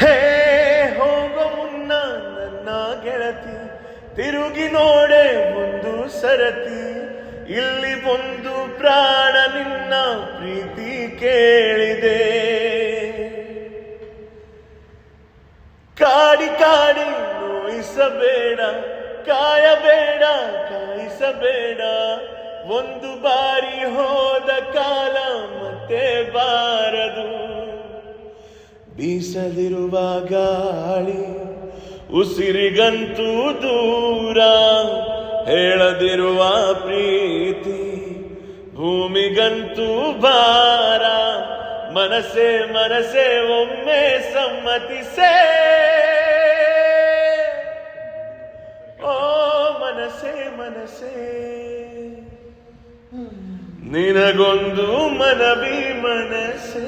ಹೇ ಹೋಗೋ ಮುನ್ನ ನನ್ನ ಗೆಳತಿ ತಿರುಗಿ ನೋಡೆ ಒಂದು ಸರತಿ, ಇಲ್ಲಿ ಒಂದು ಪ್ರಾಣ ನಿನ್ನ ಪ್ರೀತಿ ಕೇಳಿದೆ. ಕಾಡಿ ಕಾಡಿ ನೋಯಿಸಬೇಡ, ಕಾಯಬೇಡ ಕಾಯಿಸಬೇಡ, ಒಂದು ಬಾರಿ ಹೋದ ಕಾಲ ಮತ್ತೆ ಬಾರದು. ಬೀಸದಿರುವ ಗಾಳಿ ಉಸಿರಿಗಂತೂ ದೂರ, ಹೇಳದಿರುವ ಪ್ರೀತಿ ಭೂಮಿಗಂತೂ ಭಾರ. ಮನಸ್ಸೇ ಮನಸ್ಸೇ ಒಮ್ಮೆ ಸಮ್ಮತಿಸೇ, ಓ ಮನಸ್ಸೇ ಮನಸ್ಸೇ ನಿನಗೊಂದು ಮನವಿ ಮನಸ್ಸೇ.